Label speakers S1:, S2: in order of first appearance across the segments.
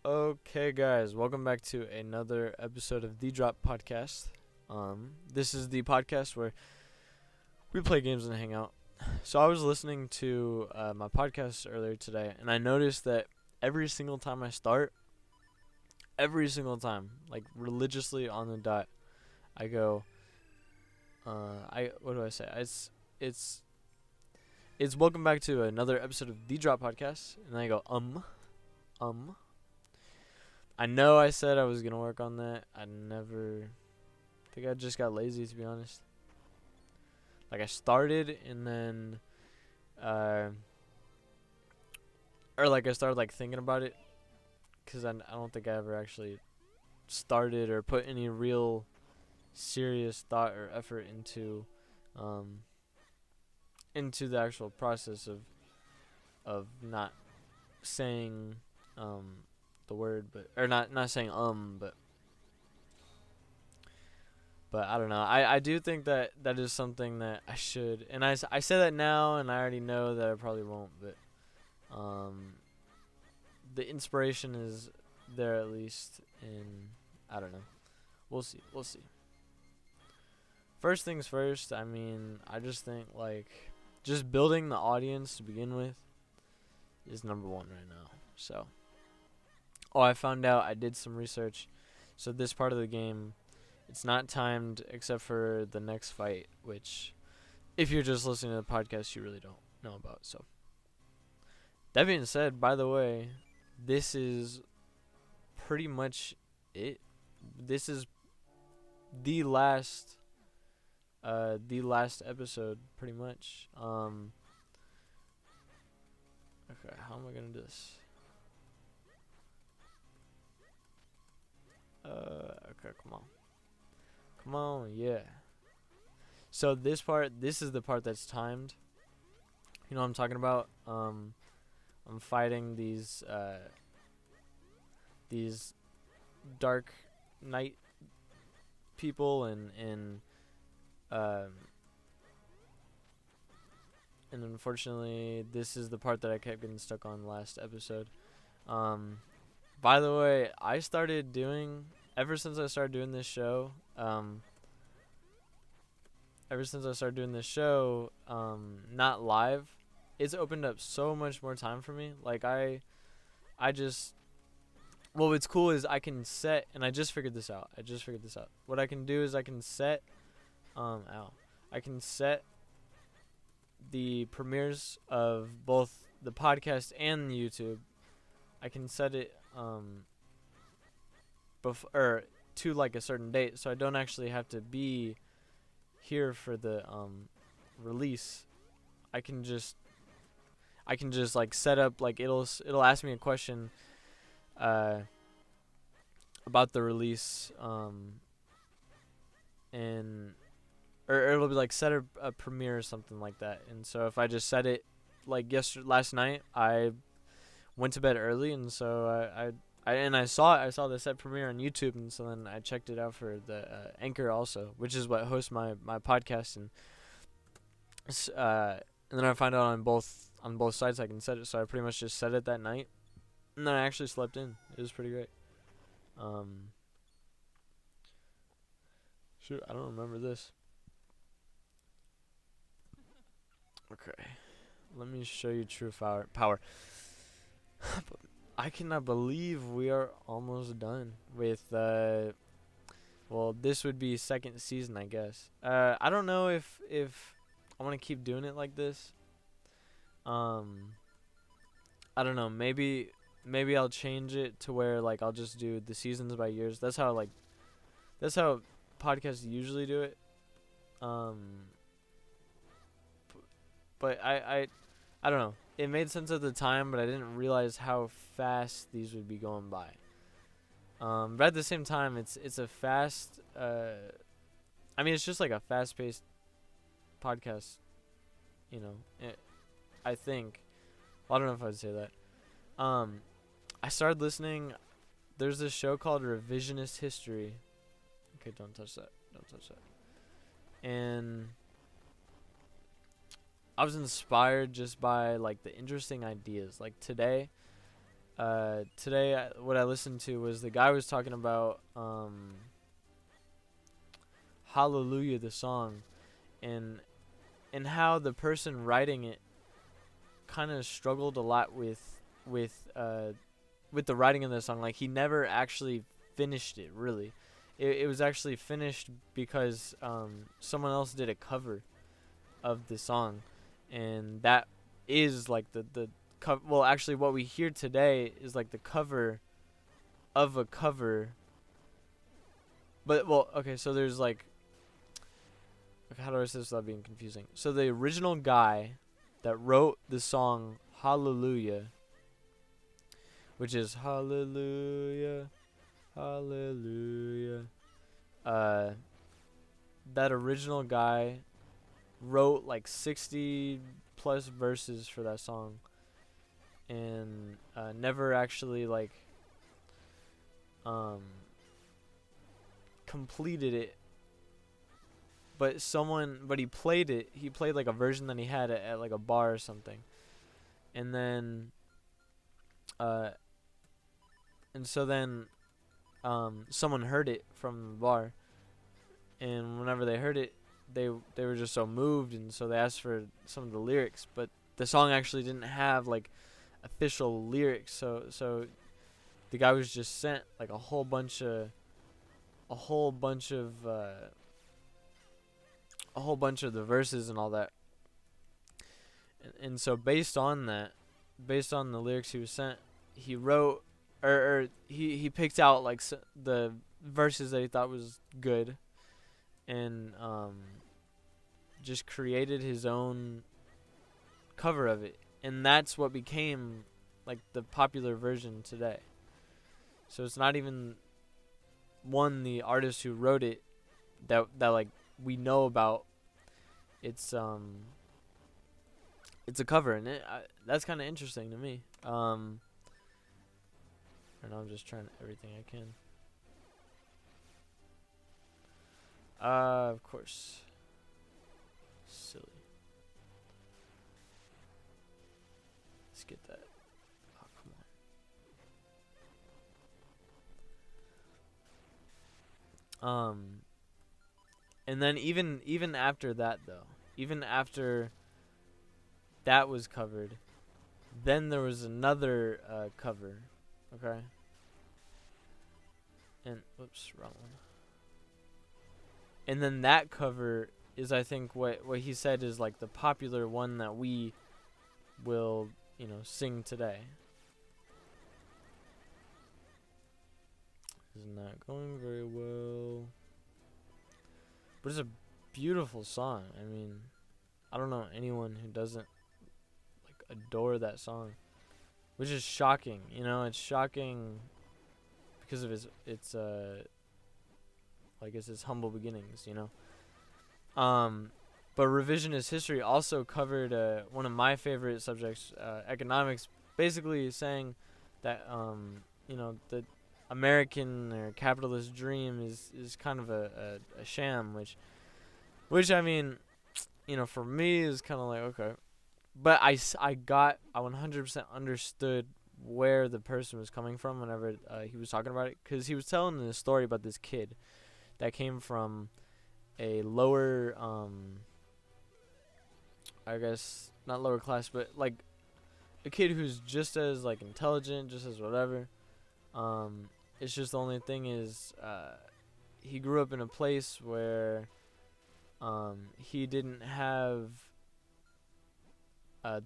S1: Okay, guys, welcome back to another episode of TheDropPodcast. This is the podcast where we play games and hang out. So I was listening to my podcast earlier today, and I noticed that every single time I start, every single time, like religiously on the dot, I go, what do I say? It's welcome back to another episode of The Drop Podcast, and I go, I know I said I was gonna work on that. I think I just got lazy, to be honest. Like I started and then, or like I started like thinking about it, cause I don't think I ever actually started or put any real serious thought or effort um, into the actual process of not saying the word, but or not saying but I don't know. I do think that is something that I should, and I say that now, and I already know that I probably won't, but the inspiration is there at least, and I don't know. We'll see. First things first. I mean, I just think like just building the audience to begin with is number one right now. So, I found out. I did some research. So this part of the game, it's not timed except for the next fight, which, if you're just listening to the podcast, you really don't know about. So, that being said, by the way, this is pretty much it. This is the last episode, pretty much. Okay, how am I gonna do this? Okay, come on, yeah. So this is the part that's timed. You know what I'm talking about? I'm fighting these dark night people, um and unfortunately this is the part that I kept getting stuck on last episode. By the way, ever since I started doing this show, not live, it's opened up so much more time for me. Like I just well, what's cool is I can set, and I just figured this out. What I can do is I can set, I can set the premieres of both the podcast and the YouTube. I can set it to like a certain date, so I don't actually have to be here for the release. I can just like set up, like it'll ask me a question uh about the release, and or it'll be like set a premiere or something like that. And so if I just set it like last night, I went to bed early, and so I saw the set premiere on YouTube, and so then I checked it out for the Anchor also, which is what hosts my podcast, and then I found out on both sites I can set it. So I pretty much just set it that night, and then I actually slept in. It was pretty great. Shoot, I don't remember this. Okay, let me show you true power. I cannot believe we are almost done with well, this would be second season, I guess. I don't know if I want to keep doing it like this. I don't know. Maybe I'll change it to where like I'll just do the seasons by years. That's how podcasts usually do it. But I don't know. It made sense at the time, but I didn't realize how fast these would be going by. But at the same time, it's a fast. I mean, it's just like a fast-paced podcast. You know, I think. Well, I don't know if I'd say that. I started listening. There's this show called Revisionist History. Okay, don't touch that. And I was inspired just by like the interesting ideas. Like today, today what I listened to was the guy was talking about Hallelujah, the song, and how the person writing it kind of struggled a lot with the writing of the song. Like, he never actually finished it, really. It was actually finished because someone else did a cover of the song, and that is like the well, actually what we hear today is like the cover of a cover. But well, okay, so there's like, okay, how do I say this without being confusing? So the original guy that wrote the song Hallelujah, which is Hallelujah, Hallelujah, that original guy wrote like 60 plus verses for that song, and never actually like completed it. But he played it. He played like a version that he had at like a bar or something, and then, and so then, someone heard it from the bar, and whenever they heard it, they were just so moved, and so they asked for some of the lyrics. But the song actually didn't have like official lyrics, so the guy was just sent like a whole bunch of the verses and all that, and so based on that, based on the lyrics he was sent, he wrote, or he picked out like the verses that he thought was good, and just created his own cover of it, and that's what became like the popular version today. So it's not even the artist who wrote it that like we know about. It's a cover, and that's kind of interesting to me. And I'm just trying everything I can. Of course. Silly. Let's get that. Oh, come on. And then even after that, though, even after that was covered, then there was another cover, okay? And whoops, wrong one. And then that cover is, I think, what he said is like the popular one that we will, sing today. Is not going very well. But it's a beautiful song. I mean, I don't know anyone who doesn't like adore that song, which is shocking. It's shocking because of its humble beginnings. But revisionist history also covered one of my favorite subjects, economics, basically saying that the American or capitalist dream is kind of a sham, which I mean, for me is kind of like, okay, but I 100% understood where the person was coming from whenever he was talking about it, because he was telling the story about this kid that came from a lower, I guess not lower class, but like a kid who's just as like intelligent, just as whatever. It's just the only thing is, he grew up in a place where he didn't have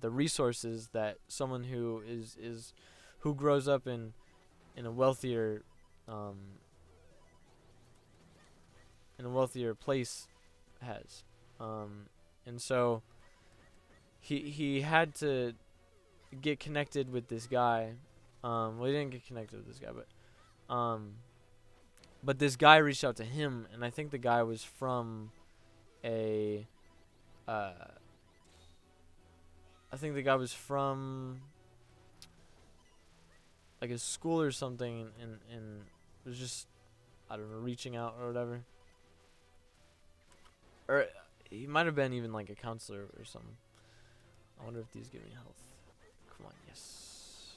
S1: the resources that someone who who grows up in a wealthier place has, and so he had to get connected with this guy. Well, he didn't get connected with this guy, but this guy reached out to him, and I think the guy was from a like a school or something, and was just, I don't know, reaching out or whatever. Or he might have been even like a counselor or something. I wonder if these give me health. Come on, yes.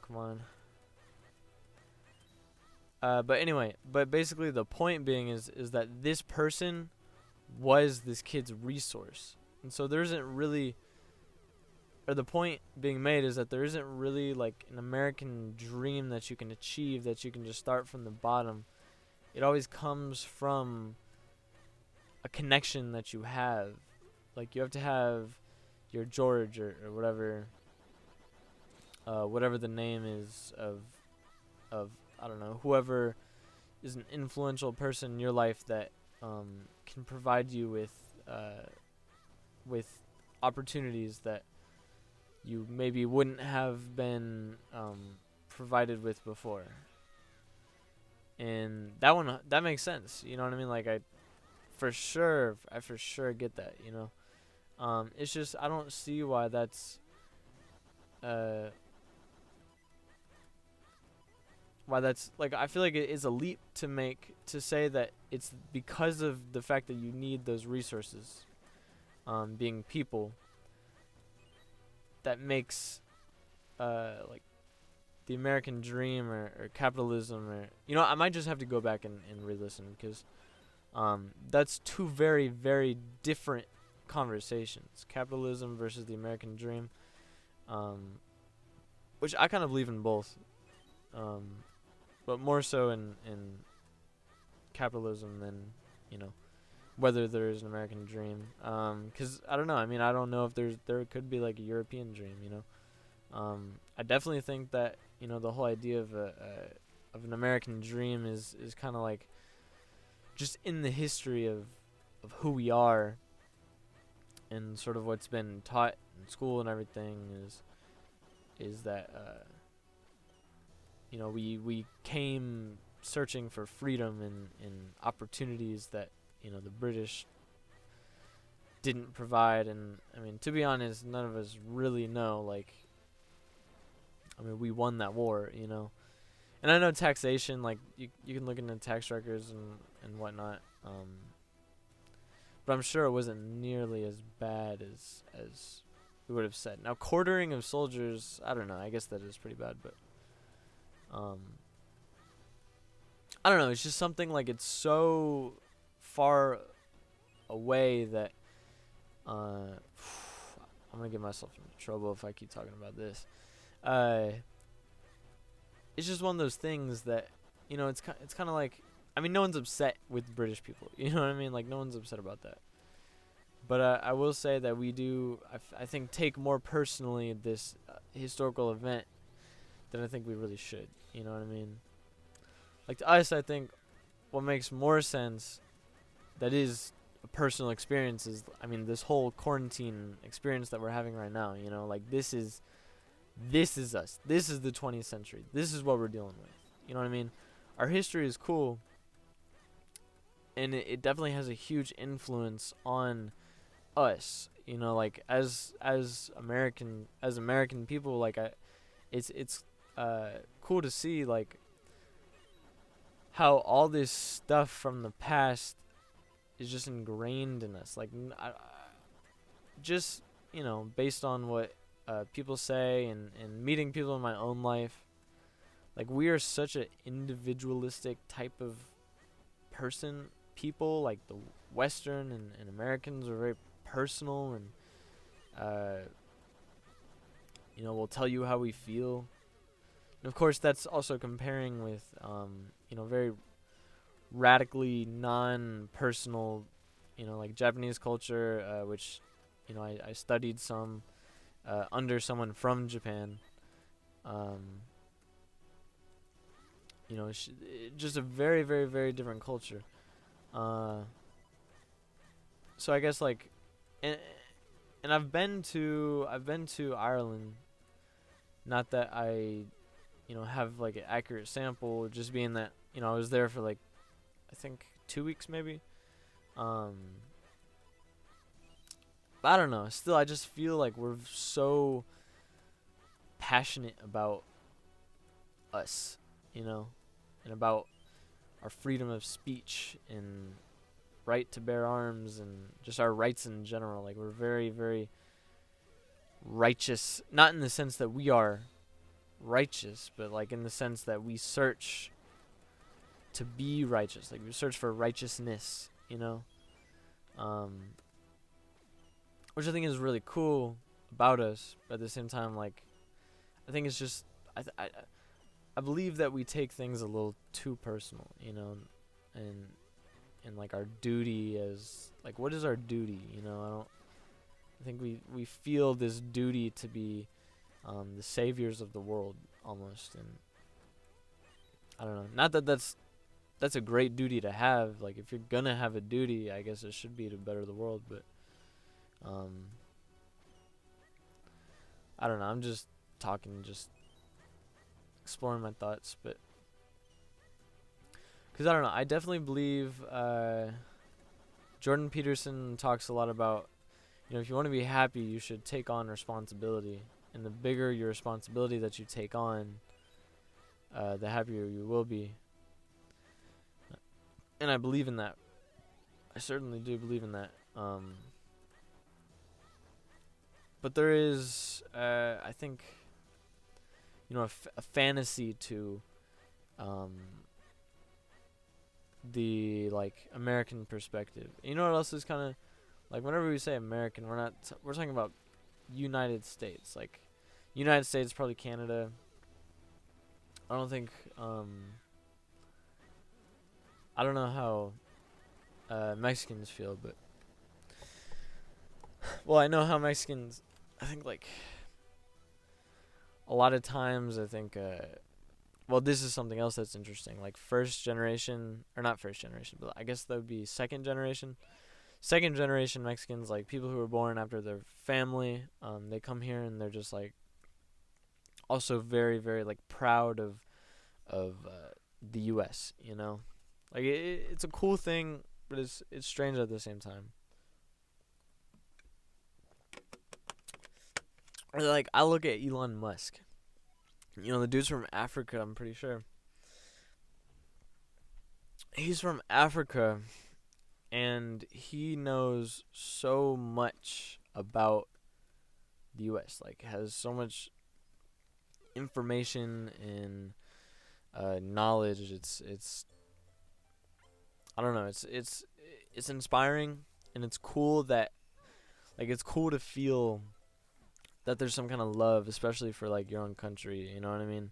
S1: come on. But anyway, but basically the point being is that this person was this kid's resource. And so there isn't really, or the point being made is that there isn't really like an American dream that you can achieve, that you can just start from the bottom. It always comes from a connection that you have. Like you have to have your George or whatever, whatever the name is of I don't know, whoever is an influential person in your life that can provide you with opportunities that you maybe wouldn't have been provided with before. And that makes sense. You know what I mean? Like I for sure get that. You know, it's just I don't see why that's like I feel like it is a leap to say that it's because of the fact that you need those resources, being people, that makes like the American dream or capitalism, or you know, I might just have to go back and re-listen, because that's two very, very different conversations. Capitalism versus the American dream, which I kind of believe in both, but more so in capitalism than, you know, whether there is an American dream. 'Cause I don't know. I mean, I don't know if there could be like a European dream, you know. I definitely think that, you know, the whole idea of an American dream is kind of like just in the history of who we are, and sort of what's been taught in school and everything is that you know, we came searching for freedom and opportunities that, you know, the British didn't provide. And I mean, to be honest, none of us really know, like, I mean, we won that war, you know. And I know taxation, like, you can look into tax records and whatnot, but I'm sure it wasn't nearly as bad as we would have said. Now, quartering of soldiers, I don't know, I guess that is pretty bad, but I don't know, it's just something like it's so far away that I'm gonna get myself into trouble if I keep talking about this. It's just one of those things that, you know, it's kind of like, I mean, no one's upset with British people, you know what I mean? Like, no one's upset about that. But I will say that we do, I think, take more personally this historical event than I think we really should, you know what I mean? Like, to us, I think what makes more sense, that is a personal experience, is, I mean, this whole quarantine experience that we're having right now, you know, like, this is us. This is the 20th century. This is what we're dealing with. You know what I mean? Our history is cool, and it definitely has a huge influence on us. You know, like as American people, like it's cool to see like how all this stuff from the past is just ingrained in us. Like just, you know, based on what people say and meeting people in my own life, like we are such an individualistic type of people, like the Western and Americans are very personal, and you know, we'll tell you how we feel. And of course that's also comparing with you know, very radically non-personal, you know, like Japanese culture, which, you know, I studied some under someone from Japan. You know, just a very, very, very different culture. So I guess like, and I've been to Ireland. Not that I, you know, have like an accurate sample, just being that, you know, I was there for like, I think 2 weeks maybe. But I don't know. Still, I just feel like we're so passionate about us, you know, and about our freedom of speech and right to bear arms and just our rights in general. Like, we're very, very righteous, not in the sense that we are, righteous, but like in the sense that we search to be righteous. Like we search for righteousness, you know? Which I think is really cool about us, but at the same time, like, I think it's just, I believe that we take things a little too personal, you know, and like our duty as, like, what is our duty, you know? I think we feel this duty to be the saviors of the world almost, and I don't know. Not that that's a great duty to have. Like, if you're gonna have a duty, I guess it should be to better the world, but I don't know. I'm just talking, just exploring my thoughts, but because I don't know. I definitely believe Jordan Peterson talks a lot about, you know, if you want to be happy, you should take on responsibility, and the bigger your responsibility that you take on, the happier you will be. And I believe in that. I certainly do believe in that. But there is, I think, you know, a fantasy to the, like, American perspective. You know what else is kind of, like, whenever we say American, we're talking about United States. Like, United States, probably Canada. I don't think, I don't know how Mexicans feel, but, well, I know how Mexicans, I think, like, a lot of times, I think, well, this is something else that's interesting. Like, first generation, or not first generation, but I guess that would be second generation. Second generation Mexicans, like people who were born after their family, they come here and they're just like also very, very like proud of the U.S. You know, like it's a cool thing, but it's strange at the same time. Like, I look at Elon Musk. You know, the dude's from Africa, I'm pretty sure. He's from Africa, and he knows so much about the U.S. Like, has so much information and knowledge. It's I don't know. It's inspiring, and it's cool that, like, it's cool to feel that there's some kind of love, especially for like your own country. You know what I mean?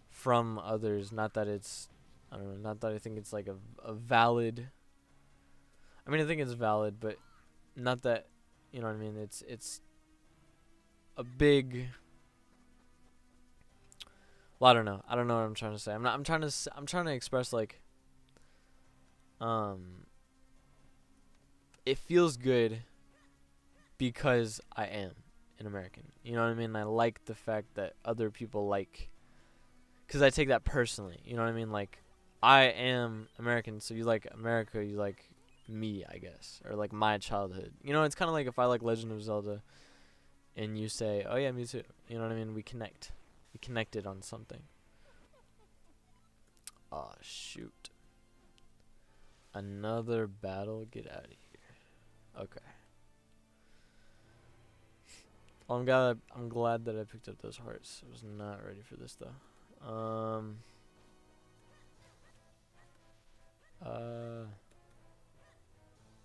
S1: From others. Not that it's, I don't know. Not that I think it's like a valid. I mean, I think it's valid, but not that, you know what I mean. It's a big. Well, I don't know. I don't know what I'm trying to say. I'm trying to express, like, it feels good because I am an American. You know what I mean? I like the fact that other people like, because I take that personally. You know what I mean? Like, I am American, so you like America, you like me, I guess, or like my childhood. You know, it's kind of like if I like Legend of Zelda, and you say, "Oh yeah, me too." You know what I mean? We connect. We connected on something. Oh shoot! Another battle. Get out of here. Okay. Well, I'm glad that I picked up those hearts. I was not ready for this though.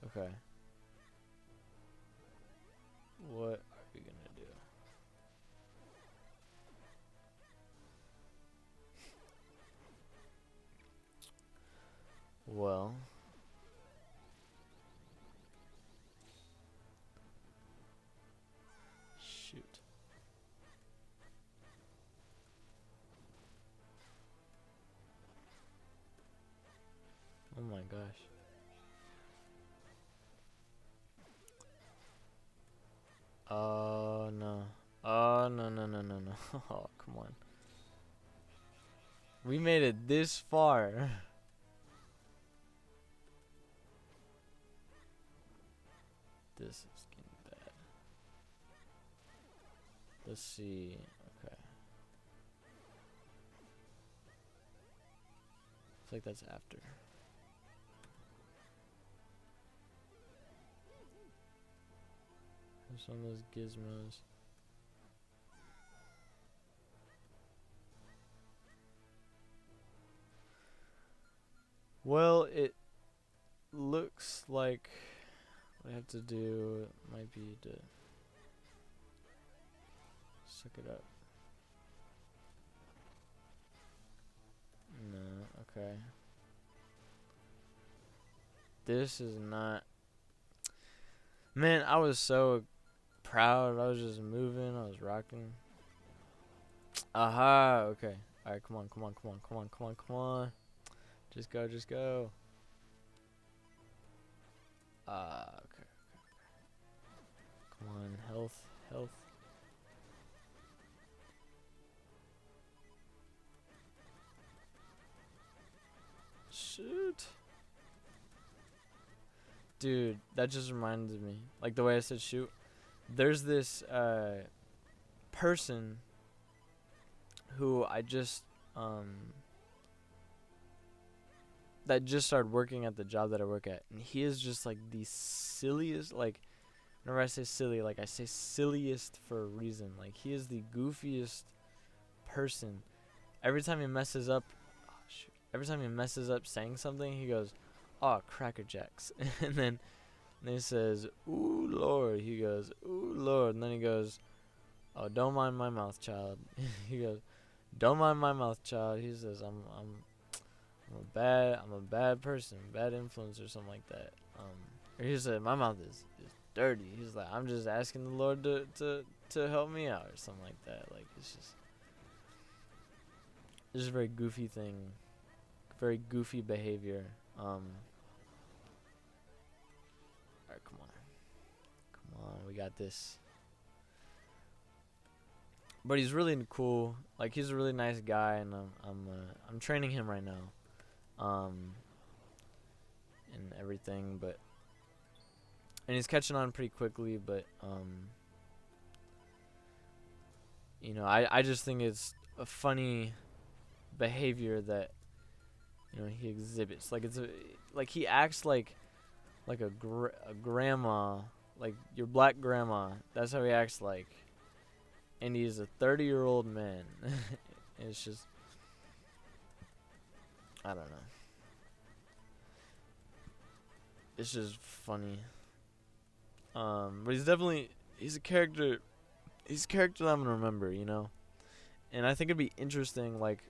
S1: Okay. What are we gonna do? Well, shoot. Oh my gosh. Oh no. Oh no no no no no. Oh, come on. We made it this far. This is getting bad. Let's see. Okay. Looks like that's after. Some of those gizmos. Well, it looks like what I have to do might be to suck it up. No, okay. This is not. Man, I was so proud. I was just moving. I was rocking. Aha, okay. Alright, come on, come on, come on, come on, come on, come on. Just go, just go. Okay. Come on, health, health. Shoot. Dude, that just reminded me. Like the way I said shoot. There's this person who I just that just started working at the job that I work at, and he is just like the silliest. Like whenever I say silly, like I say silliest for a reason. Like he is the goofiest person. Every time he messes up, oh shoot, every time he messes up saying something, he goes, "Oh, Cracker Jacks," and then he says, "Ooh Lord," he goes, "Ooh Lord," and then he goes, "Oh, don't mind my mouth, child." He goes, "Don't mind my mouth, child." He says, I'm a bad person, bad influence or something like that. Or he said, "My mouth is dirty." He's like, "I'm just asking the Lord to help me out," or something like that. Like it's just a very goofy thing, very goofy behavior. Alright, come on, we got this. But he's really cool. Like he's a really nice guy, and I'm training him right now, and everything. And he's catching on pretty quickly. But you know, I just think it's a funny behavior that he exhibits. Like he acts like a grandma, like your black grandma. That's how he acts like. And he's a 30-year-old man. It's just, I don't know. It's just funny. But he's a character. He's a character that I'm gonna remember, And I think it'd be interesting. Like,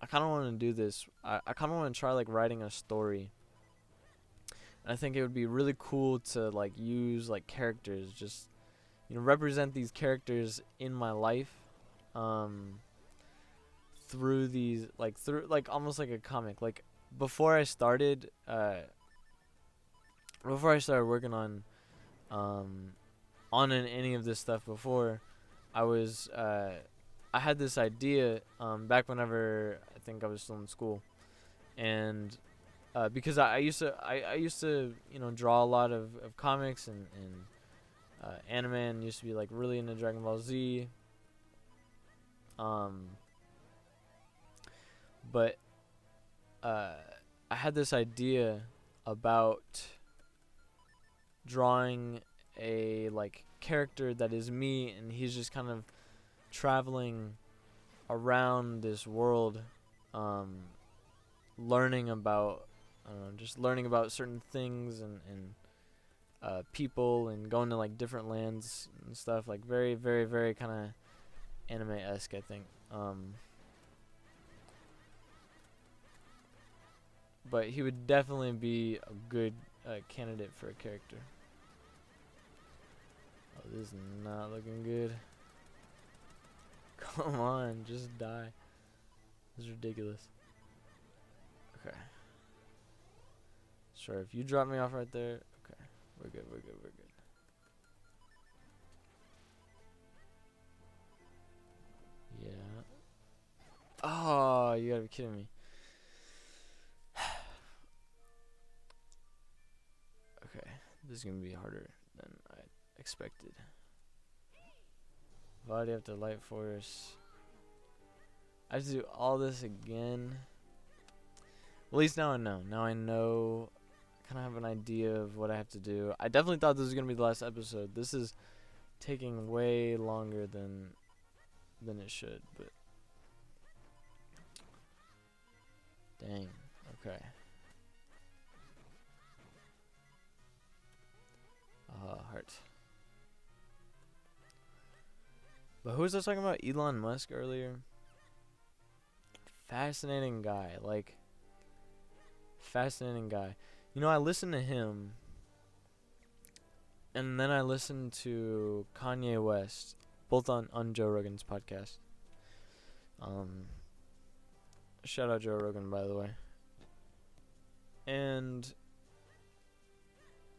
S1: I kind of want to do this. I kind of want to try like writing a story. And I think it would be really cool to like use like characters, just represent these characters in my life, through almost like a comic. Like before I started working on any of this stuff before, I had this idea back whenever I think I was still in school, and because I used to draw a lot of comics and anime, and used to be like really into Dragon Ball Z. But I had this idea about drawing a like character that is me, and he's just kind of traveling around this world, learning about certain things and people, and going to like different lands and stuff, like very very very kind of anime-esque, I think. But he would definitely be a good candidate for a character. Oh, this is not looking good. Come on, just die. This is ridiculous. Okay. Sure, if you drop me off right there, okay. We're good. Yeah. Oh, you gotta be kidding me. Okay, this is gonna be harder than I expected. Why do you have to light force? I have to do all this again. At least now I know. Now I know. I kind of have an idea of what I have to do. I definitely thought this was gonna be the last episode. This is taking way longer than it should, but dang. Okay. But who was I talking about? Elon Musk earlier. Fascinating guy. Like, fascinating guy. You know, I listened to him, and then I listened to Kanye West, both on Joe Rogan's podcast. Shout out Joe Rogan, by the way. And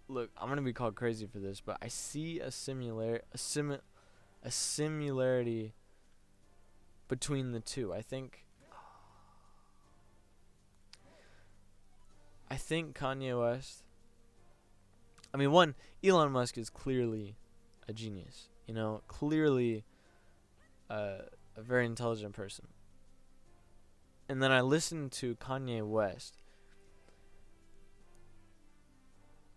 S1: look, I'm gonna be called crazy for this, but I see a similarity between the two. I think Kanye West. I mean, one, Elon Musk is clearly a genius. You know, clearly a very intelligent person. And then I listened to Kanye West,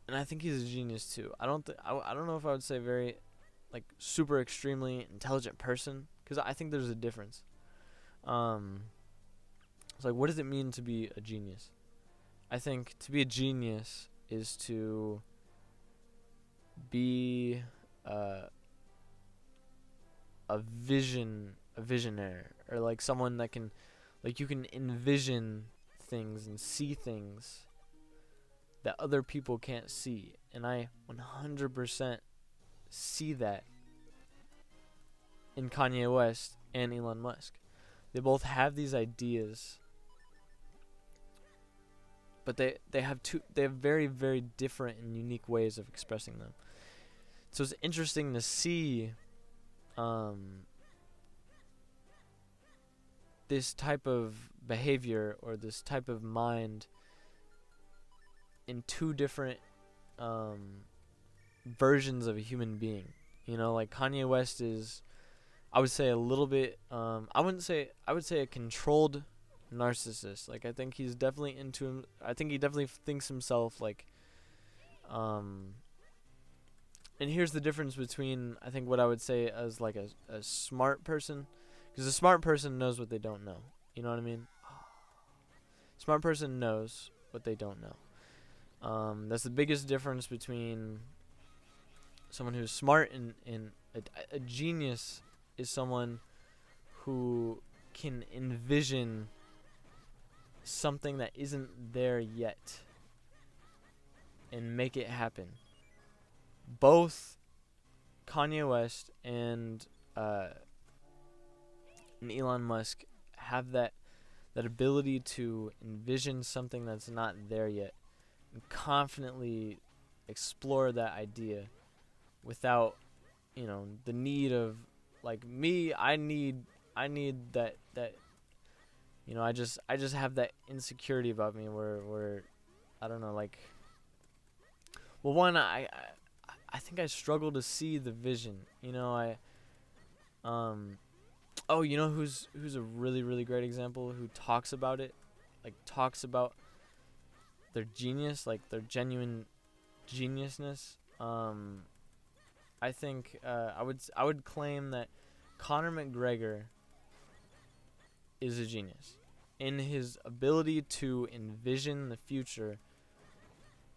S1: and I think he's a genius too. I don't know if I would say very, like, super extremely intelligent person, because I think there's a difference. It's like, what does it mean to be a genius? I think to be a genius is to be a visionary, or like someone that can, like, you can envision things and see things that other people can't see. And I 100% see that in Kanye West and Elon Musk. They both have these ideas, but they have very, very different and unique ways of expressing them. So it's interesting to see this type of behavior, or this type of mind, in two different versions of a human being. You know, like Kanye West is, I would say, a little bit, I would say a controlled narcissist. Like, I think he's definitely into him. I think he definitely thinks himself like, and here's the difference between, I think, what I would say as like a smart person, because a smart person knows what they don't know. You know what I mean? Smart person knows what they don't know. That's the biggest difference between someone who's smart and a genius is someone who can envision something that isn't there yet and make it happen. Both Kanye West and Elon Musk have that ability to envision something that's not there yet and confidently explore that idea without, you know, the need of, like, me, I need that you know, I just have that insecurity about me where I don't know, like, well, one, I think I struggle to see the vision. You know, oh, you know who's a really, really great example who talks about it, like, talks about their genius, like their genuine geniusness. I think I would claim that Conor McGregor is a genius in his ability to envision the future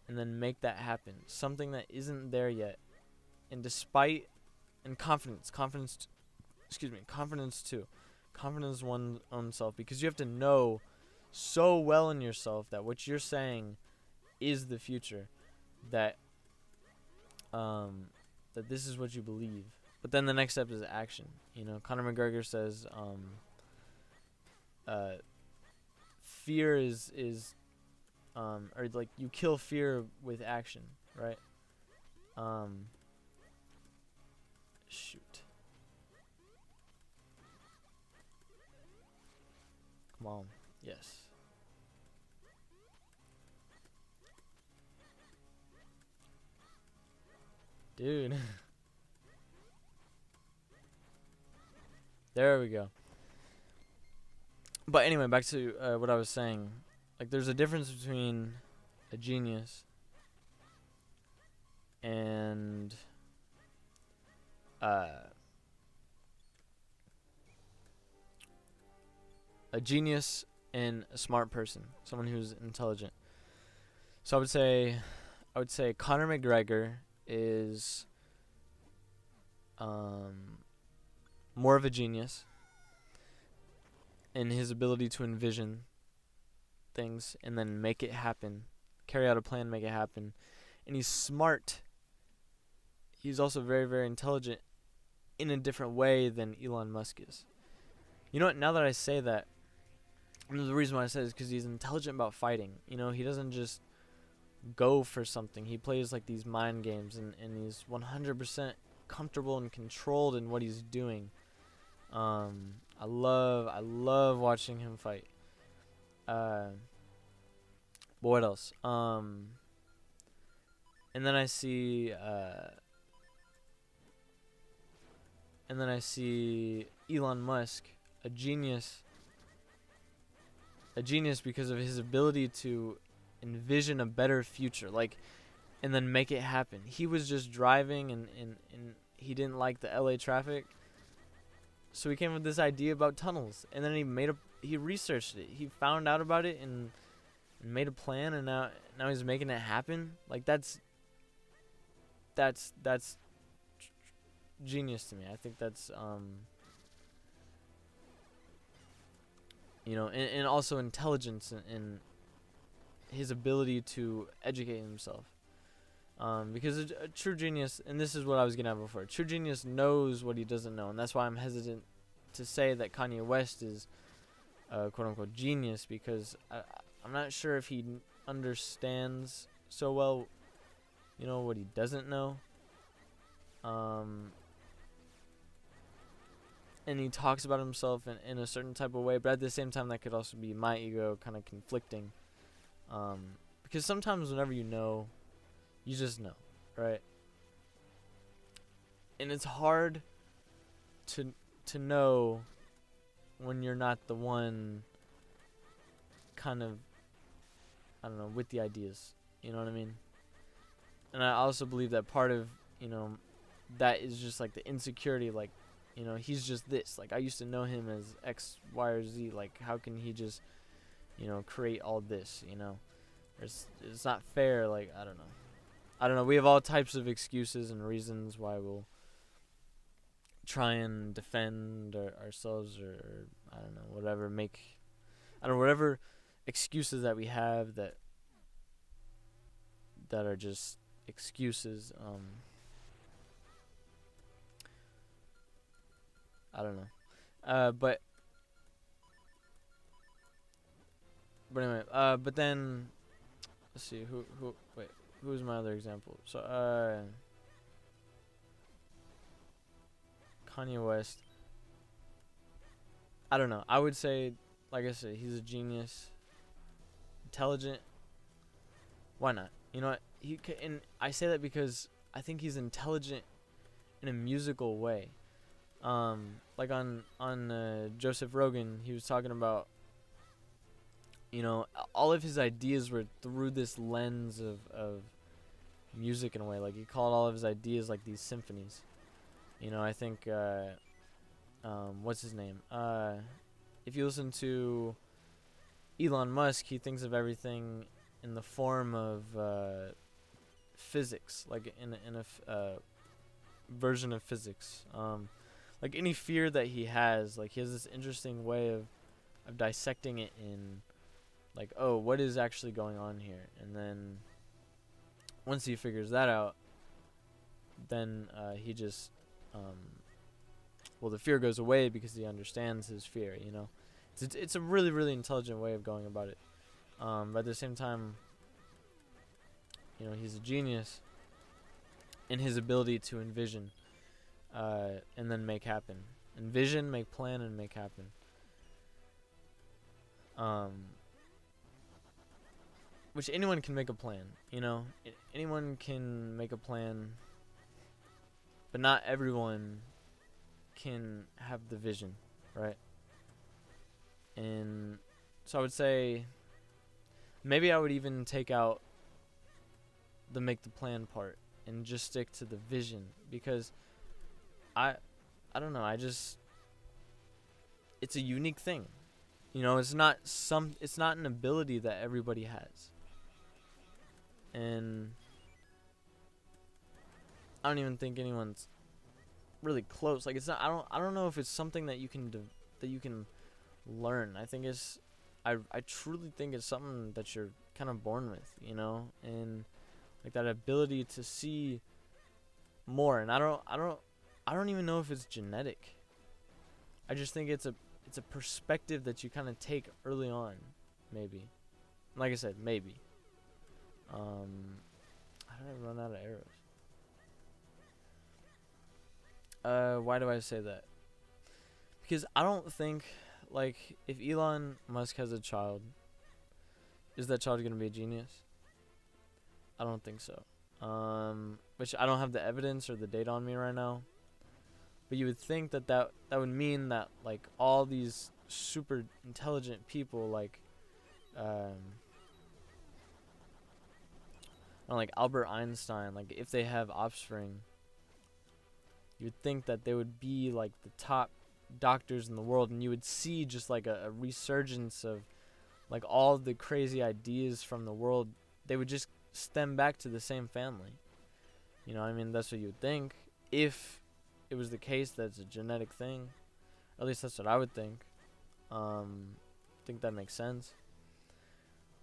S1: and then make that happen, something that isn't there yet. And confidence too. Confidence in one's own self, because you have to know so well in yourself that what you're saying is the future, that that this is what you believe. But then the next step is action. You know, Conor McGregor says fear is or like, you kill fear with action, right? Shoot. Come on. Yes. Dude. There we go. But anyway, back to what I was saying. Like, there's a difference between a genius and a genius and a smart person, someone who's intelligent. So I would say Conor McGregor is more of a genius in his ability to envision things and then make it happen, carry out a plan, make it happen. And he's smart. He's also very, very intelligent in a different way than Elon Musk is. You know what? Now that I say that, the reason why I say it is because he's intelligent about fighting. You know, he doesn't just go for something. He plays like these mind games, and he's 100% comfortable and controlled in what he's doing. I love watching him fight. But what else? And then I see Elon Musk, a genius because of his ability to envision a better future, like, and then make it happen. He was just driving and he didn't like the LA traffic, so he came with this idea about tunnels, and then he researched it, he found out about it, and made a plan, and now he's making it happen. Like, that's genius to me. I think that's and also intelligence and his ability to educate himself. Because a true genius, and this is what I was getting at before, a true genius knows what he doesn't know, and that's why I'm hesitant to say that Kanye West is quote-unquote genius, because I'm not sure if he understands so well, what he doesn't know. And he talks about himself in a certain type of way, but at the same time, that could also be my ego kind of conflicting. Because sometimes whenever you just know, right? And it's hard to know when you're not the one kind of, I don't know, with the ideas. You know what I mean? And I also believe that part of, that is just like the insecurity, like, he's just this. Like, I used to know him as X, Y, or Z. Like, how can he just, create all this, It's not fair. Like, I don't know. We have all types of excuses and reasons why we'll try and defend ourselves or I don't know, whatever excuses that we have that are just excuses. I don't know. But anyway, but then let's see who's my other example? So Kanye West. I don't know. I would say, like I said, he's a genius, intelligent. Why not? You know what? And I say that because I think he's intelligent in a musical way. Like on Joseph Rogan, he was talking about, all of his ideas were through this lens of music in a way. Like, he called all of his ideas like these symphonies. I think what's his name? If you listen to Elon Musk, he thinks of everything in the form of physics, like in a version of physics. Like, any fear that he has, like, he has this interesting way of dissecting it in, like, oh, what is actually going on here? And then once he figures that out, then he just the fear goes away because he understands his fear. It's a really, really intelligent way of going about it. But at the same time, he's a genius in his ability to envision and then make happen. Envision, make plan, and make happen. Which anyone can make a plan, anyone can make a plan, but not everyone can have the vision, right? And so I would say maybe I would even take out the make the plan part and just stick to the vision, because I don't know, it's a unique thing. It's not an ability that everybody has. And I don't even think anyone's really close. Like, it's not. I don't know if it's something that you can that you can learn. I think it's. I truly think it's something that you're kind of born with, you know, and like that ability to see more. And I don't even know if it's genetic. I just think it's a perspective that you kind of take early on, maybe. Like I said, maybe. How did I run out of arrows? Why do I say that? Because I don't think, like, if Elon Musk has a child, is that child gonna be a genius? I don't think so. Which I don't have the evidence or the data on me right now. But you would think that would mean that, like, all these super intelligent people, like, like Albert Einstein, like, if they have offspring, you'd think that they would be like the top doctors in the world, and you would see just like a resurgence of like all the crazy ideas from the world. They would just stem back to the same family. You know, I mean, that's what you would think if it was the case that it's a genetic thing. At least that's what I would think. Think that makes sense.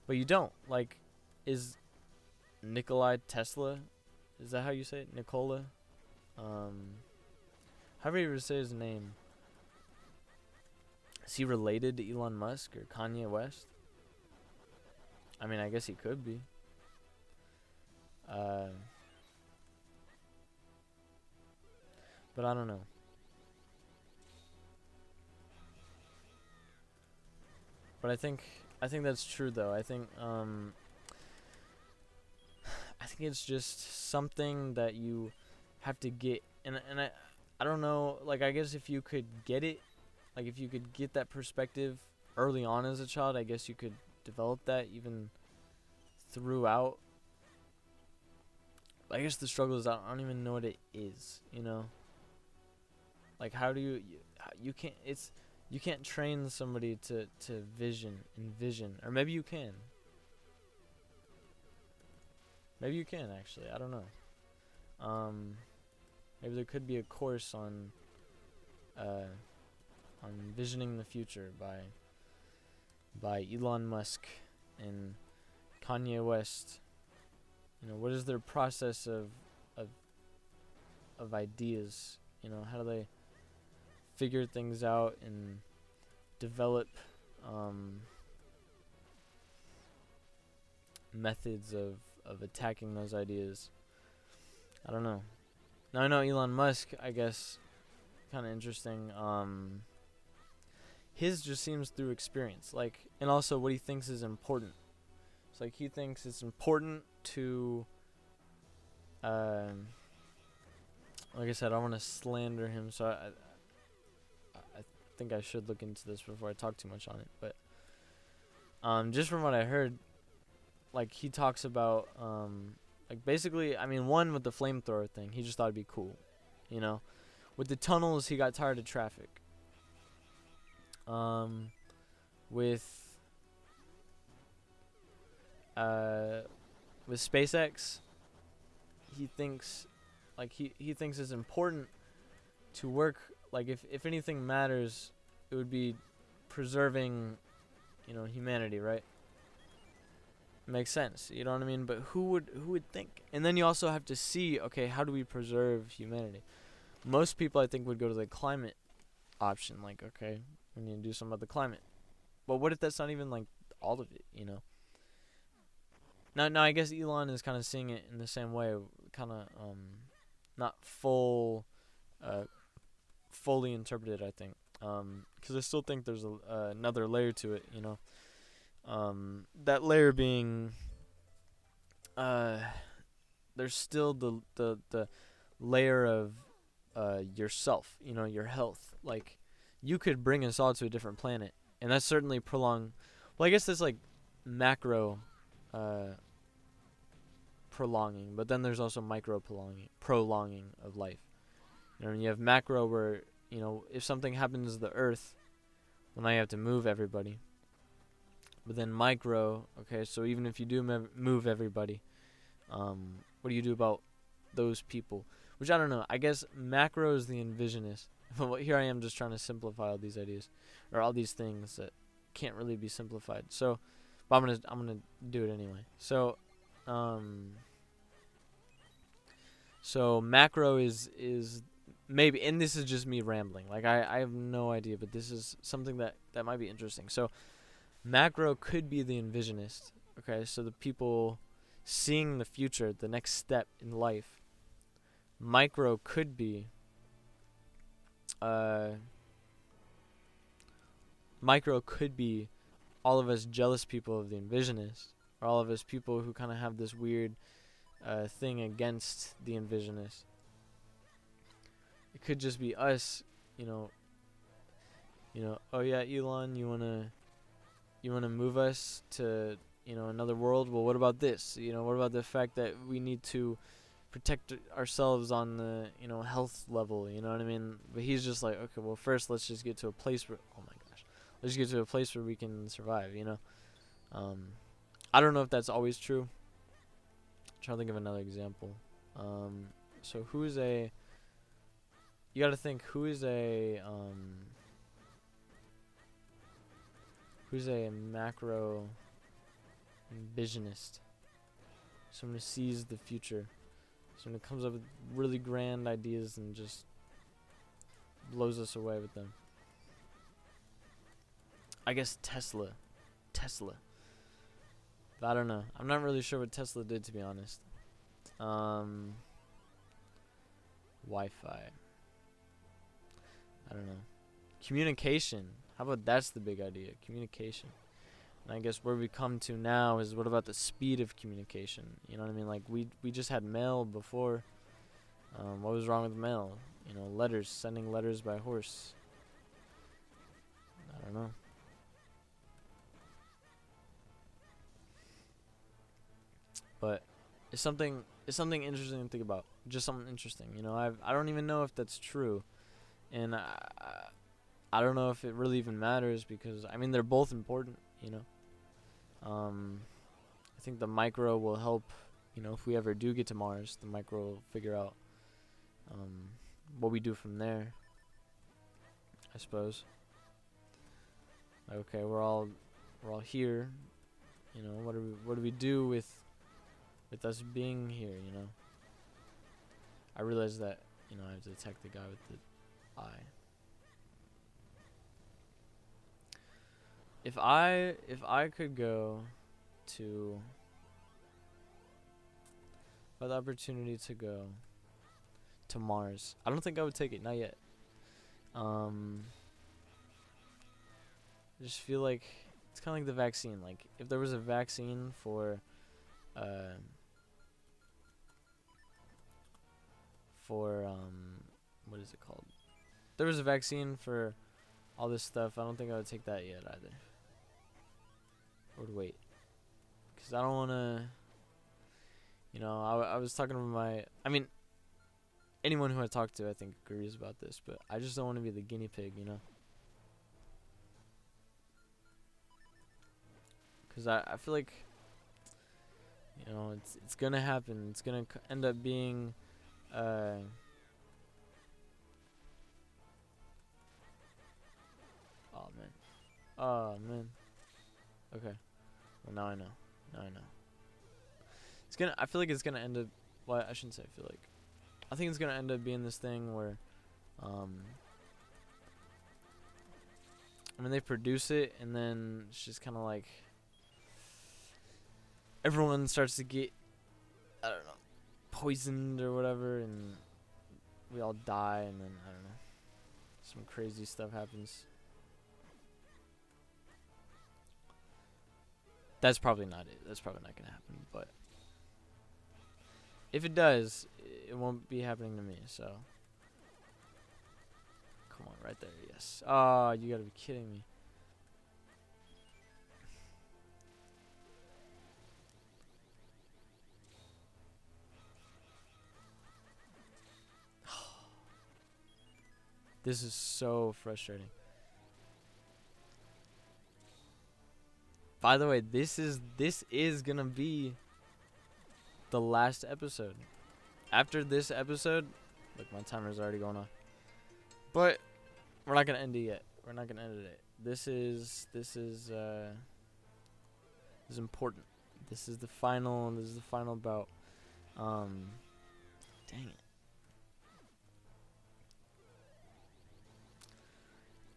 S1: But you don't. Like, is Nikolai Tesla, is that how you say it? Nikola? However you say his name. Is he related to Elon Musk or Kanye West? I mean, I guess he could be. But I don't know. But I think that's true though. I think it's just something that you have to get, and I don't know, like, I guess if you could get it, like if you could get that perspective early on as a child, I guess you could develop that even throughout. I guess the struggle is I don't even know what it is, you know? Like, how do you can't train somebody to envision, or maybe you can. Maybe you can, actually. I don't know. Maybe there could be a course on visioning the future by Elon Musk and Kanye West. You know, what is their process of ideas? You know, how do they figure things out and develop methods of attacking those ideas? I don't know. Now I know Elon Musk, I guess, kind of interesting. His just seems through experience, like, and also what he thinks is important. It's like he thinks it's important to, like I said, I don't want to slander him, so I think I should look into this before I talk too much on it. But just from what I heard, like, he talks about like, basically, I mean, one, with the flamethrower thing, he just thought it'd be cool, you know. With the tunnels, he got tired of traffic. With SpaceX, he thinks, like, he thinks it's important to work, like, if anything matters, it would be preserving, you know, humanity, right? Makes sense, you know what I mean? But who would think? And then you also have to see, okay, how do we preserve humanity? Most people, I think, would go to the climate option, like, okay, we need to do something about the climate. But what if that's not even, like, all of it, you know? Now I guess Elon is kind of seeing it in the same way, kind of not fully interpreted, I think, because I still think there's another layer to it, you know. That layer being, there's still the layer of yourself, you know, your health. Like, you could bring us all to a different planet, and that's certainly prolong. Well, I guess that's like macro prolonging, but then there's also micro prolonging of life. You know, you have macro where, you know, if something happens to the Earth, well, now you have to move everybody. But then micro, okay, so even if you do move everybody, what do you do about those people? which I don't know. I guess macro is the envisionist. But here I am just trying to simplify all these ideas, or all these things that can't really be simplified. So, but I'm gonna do it anyway. So macro is maybe, and this is just me rambling. Like I have no idea, but this is something that might be interesting. So macro could be the envisionist. Okay, so the people seeing the future, the next step in life. Micro could be micro could be all of us jealous people of the envisionist, or all of us people who kind of have this weird thing against the envisionist. It could just be us, you know, oh yeah, Elon, you wanna move us to, another world? Well, what about this? What about the fact that we need to protect ourselves on the, health level, you know what I mean? But he's just like, okay, well, first let's just get to a place where, oh my gosh, let's get to a place where we can survive, I don't know if that's always true. I'm trying to think of another example. So you gotta think, who's a macro envisionist? Someone who sees the future. Someone who comes up with really grand ideas and just blows us away with them. I guess Tesla. But I don't know. I'm not really sure what Tesla did, to be honest. Wi-Fi. I don't know. Communication. How about that's the big idea? Communication. And I guess where we come to now is, what about the speed of communication? You know what I mean? Like we just had mail before. What was wrong with mail? Letters. Sending letters by horse. I don't know. But it's something interesting to think about. Just something interesting. I don't even know if that's true. And I don't know if it really even matters, because I mean they're both important, I think the micro will help, if we ever do get to Mars, the micro will figure out what we do from there, I suppose. Okay, we're all here, what do we do with us being here, I realize that, I have to attack the guy with the eye. If I could go to, had the opportunity to go to Mars, I don't think I would take it, not yet. I just feel like it's kind of like the vaccine. Like if there was a vaccine for what is it called? If there was a vaccine for all this stuff, I don't think I would take that yet either. I would wait, because I don't want to, I was talking to anyone who I talk to, I think, agrees about this, but I just don't want to be the guinea pig, because I feel like, it's going to happen. It's going to end up being, oh, man. Okay. Well, now I know. I feel like it's gonna end up, well, I shouldn't say I feel like. I think it's gonna end up being this thing where, they produce it, and then it's just kind of like, everyone starts to get, I don't know, poisoned or whatever, and we all die, and then, I don't know, some crazy stuff happens. That's probably not it. That's probably not going to happen. But if it does, it won't be happening to me. So, come on, right there. Yes. Oh, you got to be kidding me. This is so frustrating. By the way, this is gonna be the last episode. After this episode, Look, my timer's already going off. But we're not gonna end it yet. We're not gonna end it. This is important. This is the final bout. Dang it.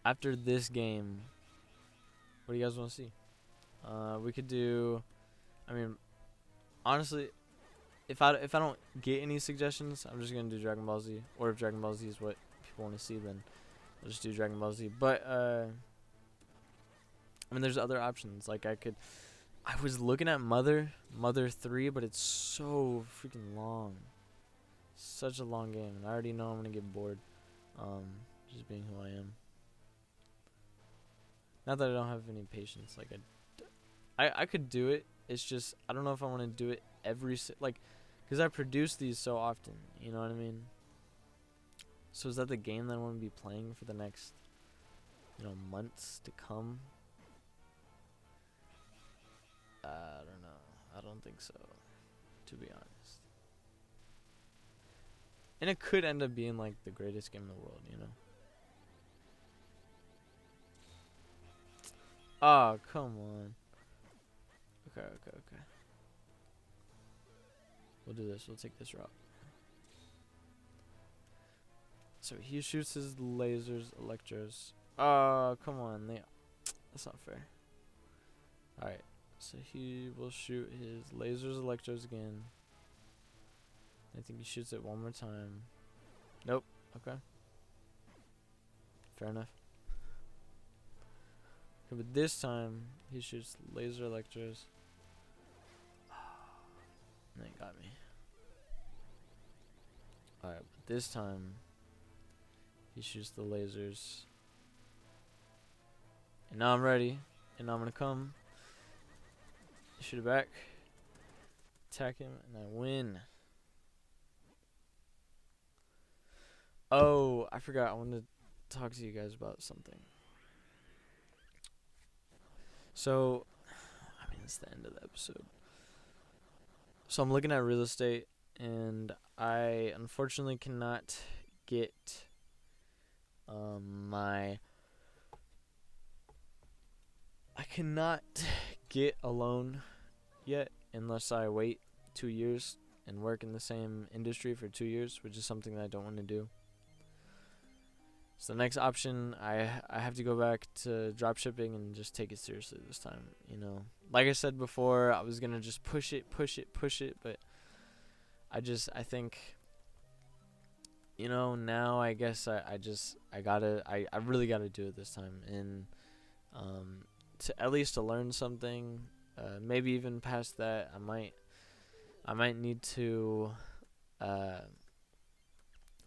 S1: After this game, what do you guys want to see? We could do. I mean, honestly, if I don't get any suggestions, I'm just gonna do Dragon Ball Z. Or if Dragon Ball Z is what people want to see, then I'll just do Dragon Ball Z. But I mean, there's other options. Like I was looking at Mother 3, but it's so freaking long. Such a long game, and I already know I'm gonna get bored. Just being who I am. Not that I don't have any patience. Like I could do it. It's just I don't know if I want to do it because I produce these so often. You know what I mean? So is that the game that I want to be playing for the next, months to come? I don't know. I don't think so, to be honest. And it could end up being like the greatest game in the world, Oh, come on. Okay. We'll do this. We'll take this route. So he shoots his lasers, electros. Oh, come on. That's not fair. Alright. So he will shoot his lasers, electros again. I think he shoots it one more time. Nope. Okay. Fair enough. Okay, but this time he shoots laser electros. And they got me. Alright, but this time he shoots the lasers. And now I'm ready. And now I'm gonna come. Shoot it back. Attack him, and I win. Oh, I forgot. I wanted to talk to you guys about something. So, I mean, it's the end of the episode. So I'm looking at real estate, and I unfortunately cannot get I cannot get a loan yet unless I wait 2 years and work in the same industry for 2 years, which is something that I don't want to do. So the next option, I have to go back to drop shipping and just take it seriously this time. Like I said before, I was gonna just push it, but I think, now I guess I really gotta do it this time, and to at least to learn something, maybe even past that, I might need to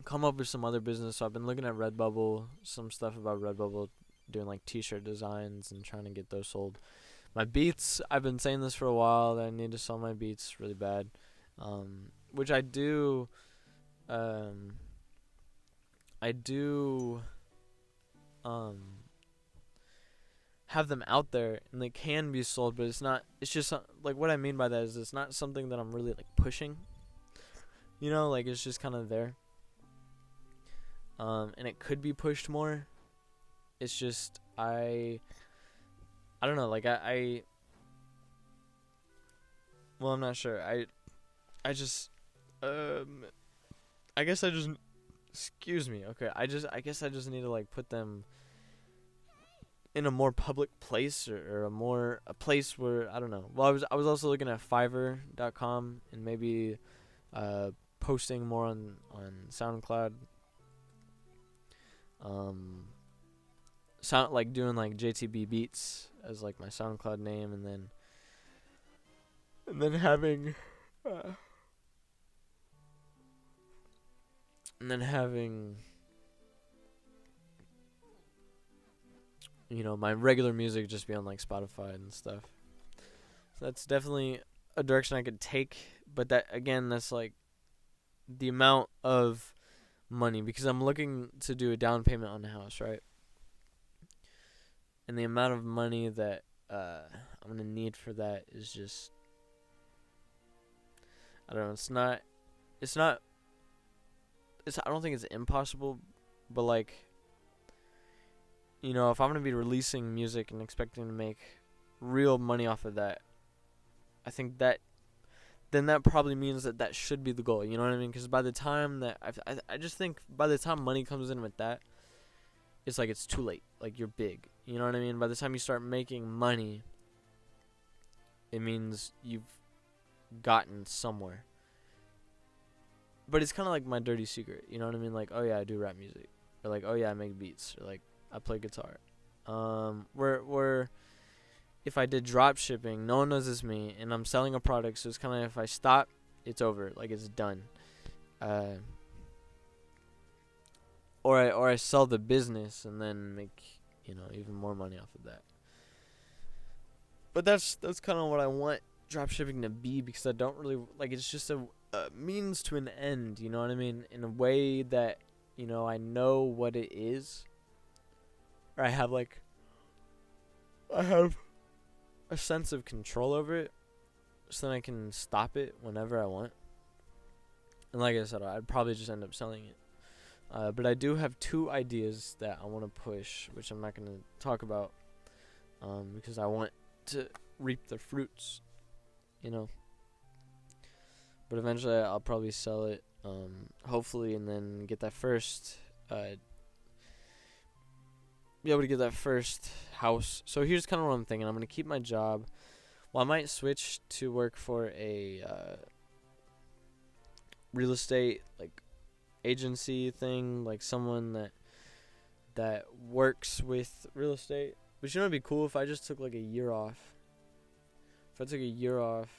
S1: come up with some other business. So I've been looking at Redbubble, some stuff about Redbubble, doing like t-shirt designs and trying to get those sold. My beats, I've been saying this for a while that I need to sell my beats really bad, which I do. Have them out there and they can be sold, but it's just like, what I mean by that is it's not something that I'm really like pushing, like it's just kind of there, and it could be pushed more. It's just I don't know, like well, I'm not sure. I guess I just excuse me. Okay, I guess I just need to like put them in a more public place, or a place where, I don't know. Well, I was also looking at Fiverr.com and maybe posting more on SoundCloud. Like doing like JTB Beats as like my SoundCloud name, and then having my regular music just be on like Spotify and stuff. So that's definitely a direction I could take, but that's like the amount of money, because I'm looking to do a down payment on the house, right? And the amount of money that I'm gonna need for that is just, I don't know. It's not I don't think it's impossible, but like, you know, if I'm gonna be releasing music and expecting to make real money off of that, I think that then that probably means that should be the goal. You know what I mean? Because by the time that I just think by the time money comes in with that, it's like it's too late. Like you're big. You know what I mean? By the time you start making money, it means you've gotten somewhere. But it's kind of like my dirty secret. You know what I mean? Like, oh yeah, I do rap music, or like, oh yeah, I make beats, or like I play guitar. Where if I did drop shipping, no one knows it's me, and I'm selling a product, so it's kind of if I stop, it's over, like it's done. Or I sell the business and then make, you know, even more money off of that. But that's kind of what I want drop shipping to be, because I don't really like, it's just a means to an end, you know what I mean, in a way that, you know, I know what it is, or I have a sense of control over it, so then I can stop it whenever I want. And like I said, I'd probably just end up selling it. But I do have 2 ideas that I want to push, which I'm not going to talk about, because I want to reap the fruits, you know. But eventually I'll probably sell it, hopefully, and then get that first, be able to get that first house. So here's kind of what I'm thinking. I'm going to keep my job. Well, I might switch to work for a real estate, like, agency thing, like someone that works with real estate. But you know, it'd be cool if I just took like a year off. If I took a year off,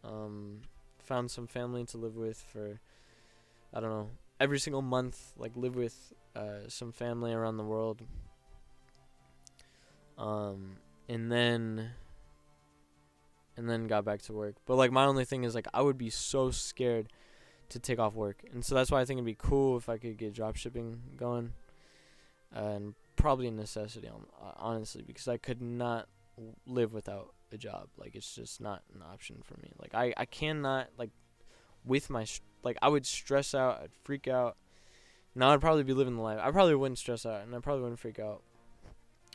S1: found some family to live with for, I don't know, every single month, like live with some family around the world. And then got back to work. But like my only thing is like I would be so scared to take off work, and so that's why I think it'd be cool if I could get drop shipping going, and probably a necessity, honestly, because I could not live without a job. Like it's just not an option for me. Like I cannot, like, with my like I would stress out, I'd freak out. Now I'd probably be living the life. I probably wouldn't stress out, and I probably wouldn't freak out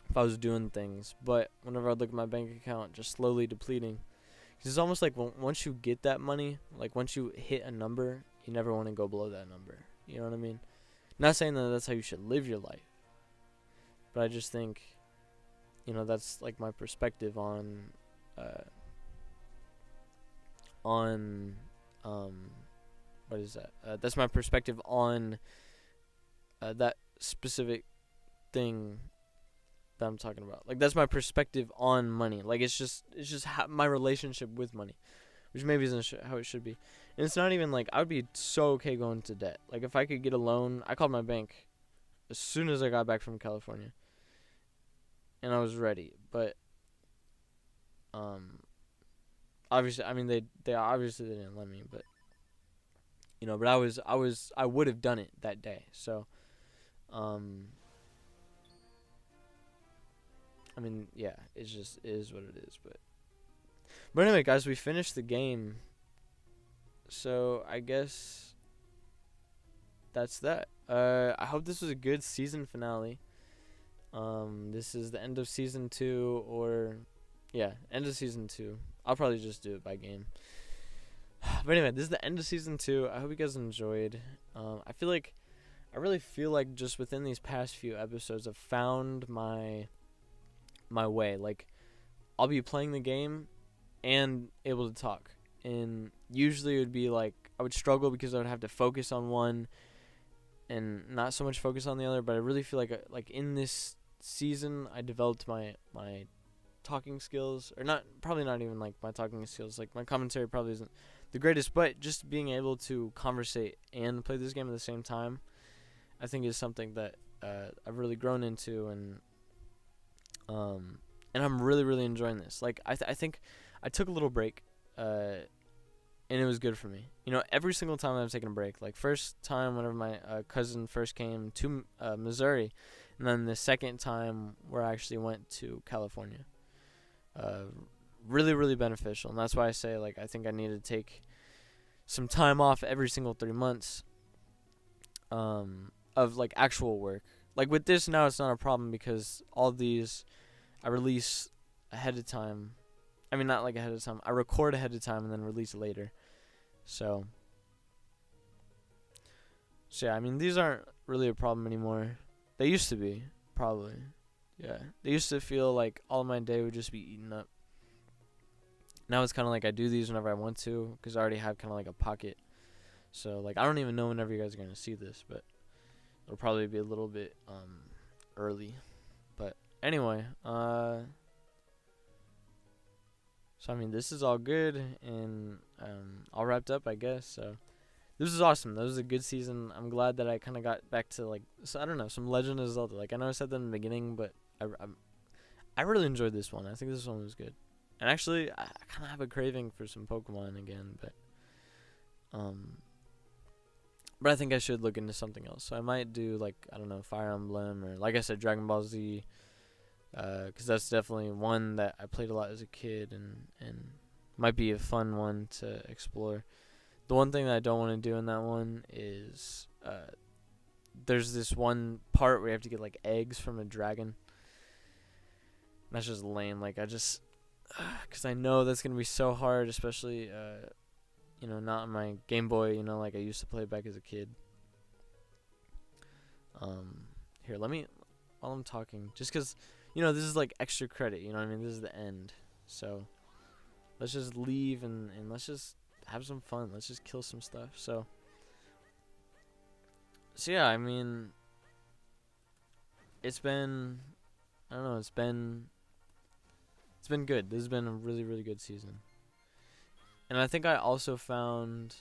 S1: if I was doing things. But whenever I'd look at my bank account just slowly depleting, because it's almost like once you get that money, like once you hit a number, you never want to go below that number. You know what I mean? Not saying that that's how you should live your life, but I just think, you know, that's like my perspective on what is that? That's my perspective on that specific thing that I'm talking about. Like that's my perspective on money. Like it's just my relationship with money, which maybe isn't how it should be. And it's not even like I would be so okay going to debt. Like if I could get a loan, I called my bank as soon as I got back from California, and I was ready. But obviously, I mean they obviously didn't let me, but you know, but I would have done it that day. So I mean, yeah, it is what it is. But anyway, guys, we finished the game. So I guess that's that. I hope this was a good season finale. This is the end of season 2, or yeah, end of season 2. I'll probably just do it by game. But anyway, this is the end of season 2. I hope you guys enjoyed. I really feel like just within these past few episodes, I've found my way. Like, I'll be playing the game and able to talk. And usually it would be like I would struggle because I would have to focus on one and not so much focus on the other. But I really feel like in this season I developed my talking skills, or probably not even like my talking skills. Like my commentary probably isn't the greatest, but just being able to conversate and play this game at the same time, I think is something that I've really grown into, and I'm really, really enjoying this. Like I think I took a little break, and it was good for me. You know, every single time I've taken a break, like first time whenever my cousin first came to Missouri, and then the second time where I actually went to California. Really, really beneficial, and that's why I say, like, I think I need to take some time off every single 3 months. of like actual work. Like with this now, it's not a problem because all these I release ahead of time. I mean, not like ahead of time. I record ahead of time and then release later. So yeah, I mean, these aren't really a problem anymore. They used to be, probably. Yeah, they used to feel like all my day would just be eaten up. Now it's kind of like I do these whenever I want to because I already have kind of like a pocket. So like I don't even know whenever you guys are gonna see this, but it'll probably be a little bit early. But anyway, so I mean, this is all good, and all wrapped up, I guess. So this is awesome. That was a good season. I'm glad that I kind of got back to like, so I don't know, some Legend of Zelda. Like I know I said that in the beginning, but I really enjoyed this one. I think this one was good. And actually, I kind of have a craving for some Pokemon again, but I think I should look into something else. So I might do like, I don't know, Fire Emblem, or like I said, Dragon Ball Z. Because that's definitely one that I played a lot as a kid, and might be a fun one to explore. The one thing that I don't want to do in that one is there's this one part where you have to get like eggs from a dragon. That's just lame. Like because I know that's gonna be so hard, especially not on my Game Boy. Like I used to play back as a kid. Here, let me, while I'm talking, just 'cause this is like extra credit. You know what I mean? This is the end, so let's just leave and let's just have some fun. Let's just kill some stuff. So yeah, I mean, it's been, I don't know, it's been good. This has been a really, really good season. And I think I also found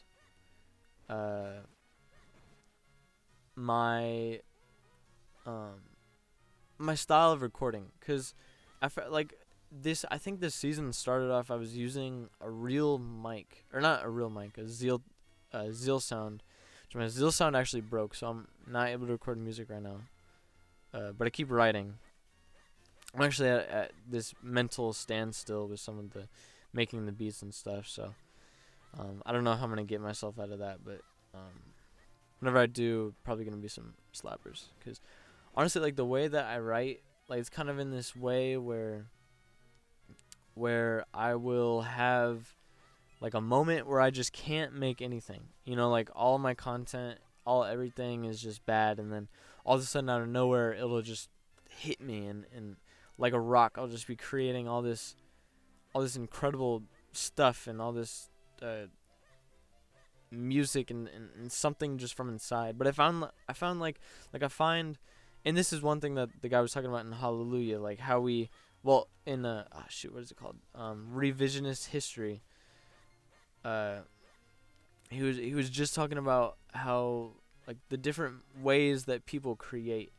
S1: my my style of recording, cuz I felt like this, I think this season started off, I was using a real mic, or not a real mic, a Zealsound. My Zealsound actually broke, so I'm not able to record music right now. But I keep writing. I'm actually at this mental standstill with some of the making the beats and stuff, so I don't know how I'm gonna get myself out of that, but whenever I do, probably gonna be some slappers. Cause honestly, like the way that I write, like it's kind of in this way where I will have like a moment where I just can't make anything. Like all my content, everything is just bad, and then all of a sudden out of nowhere, it'll just hit me, and like a rock, I'll just be creating all this incredible stuff, and all this music, and something just from inside. But I find and this is one thing that the guy was talking about in Hallelujah, like how we, well, in what is it called? Revisionist history. He was just talking about how like the different ways that people create.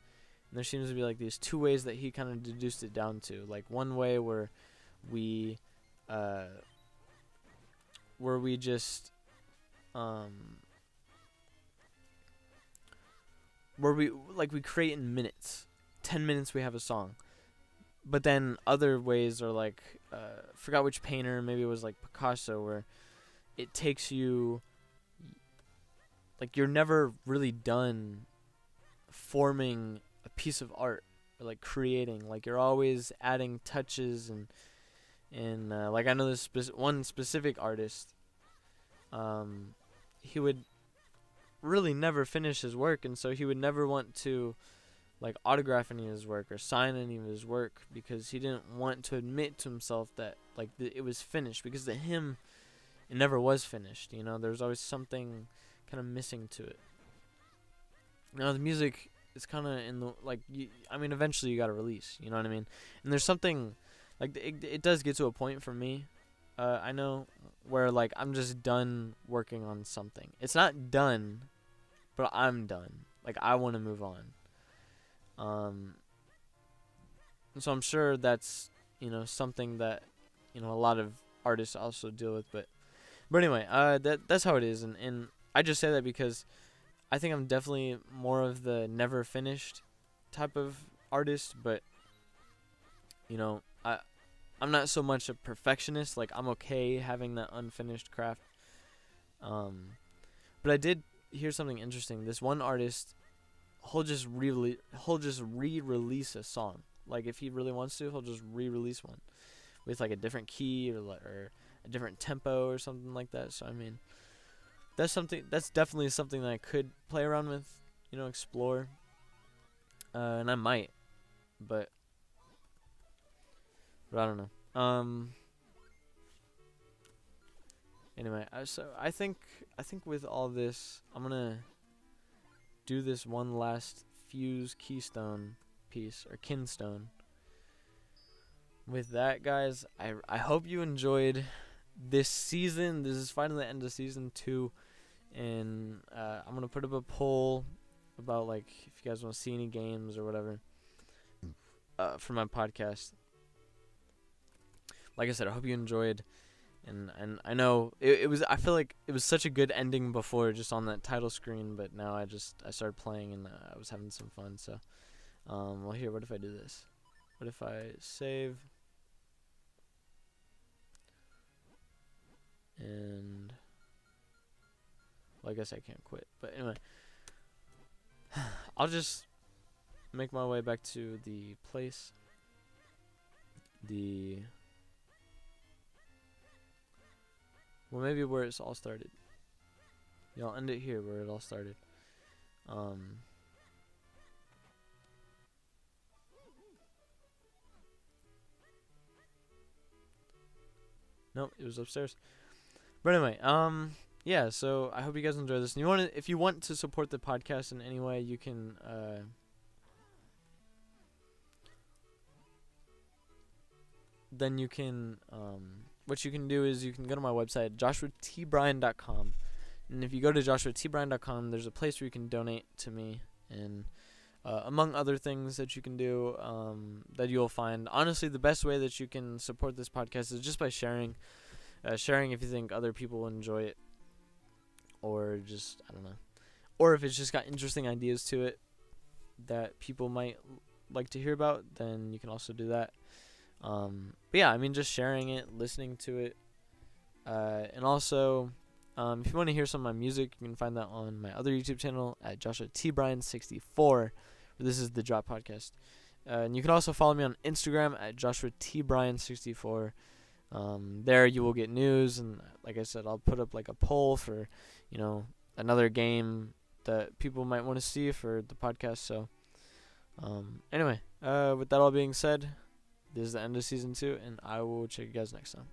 S1: And there seems to be like these two ways that he kind of deduced it down to. Like one way where we just where we create in minutes. 10 minutes we have a song. But then other ways are like forgot which painter, maybe it was like Picasso, where it takes you, like you're never really done forming a piece of art, or like creating, like you're always adding touches, and like I know this one specific artist, he would really never finish his work, and so he would never want to like autograph any of his work or sign any of his work, because he didn't want to admit to himself that like it was finished, because to him it never was finished. There's always something kind of missing to it. The music is kind of in the, like, eventually you got to release, you know what I mean? And there's something, like, it does get to a point for me, I know, where, like, I'm just done working on something. It's not done, but I'm done. Like, I want to move on. So I'm sure that's, something that, a lot of artists also deal with, but anyway, that's how it is, and I just say that because I think I'm definitely more of the never finished type of artist, but I'm not so much a perfectionist. Like I'm okay having that unfinished craft. But I did here's something interesting. This one artist, he'll just re-release a song. Like if he really wants to, he'll just re-release one with like a different key or a different tempo or something like that. So I mean, that's definitely something that I could play around with, explore. And I might, but I don't know. Anyway, so I think with all this, I'm gonna do this one last fuse keystone piece or kinstone. With that, guys, I hope you enjoyed this season. This is finally the end of season 2, and I'm gonna put up a poll about like if you guys want to see any games or whatever for my podcast. Like I said, I hope you enjoyed, and I know it was. I feel like it was such a good ending before, just on that title screen. But now I started playing and I was having some fun. So, well, here, what if I do this? What if I save? And well, I guess I can't quit. But anyway, I'll just make my way back to the place. Well, maybe where it's all started. Yeah, I'll end it here where it all started. Nope, it was upstairs. But anyway, yeah. So I hope you guys enjoy this. And if you want to support the podcast in any way, you can. Then you can. What you can do is you can go to my website, joshuatbryan.com. And if you go to joshuatbryan.com, there's a place where you can donate to me, and among other things that you can do, that you'll find. Honestly, the best way that you can support this podcast is just by sharing. Sharing if you think other people will enjoy it, or just, I don't know, or if it's just got interesting ideas to it that people might like to hear about, then you can also do that. But yeah, I mean, just sharing it, listening to it, and also, if you want to hear some of my music, you can find that on my other YouTube channel at JoshuaTBryan64. This is the Drop Podcast. And you can also follow me on Instagram at JoshuaTBryan64. There you will get news, and like I said, I'll put up like a poll for, another game that people might want to see for the podcast. So, anyway, with that all being said, this is the end of season 2, and I will check you guys next time.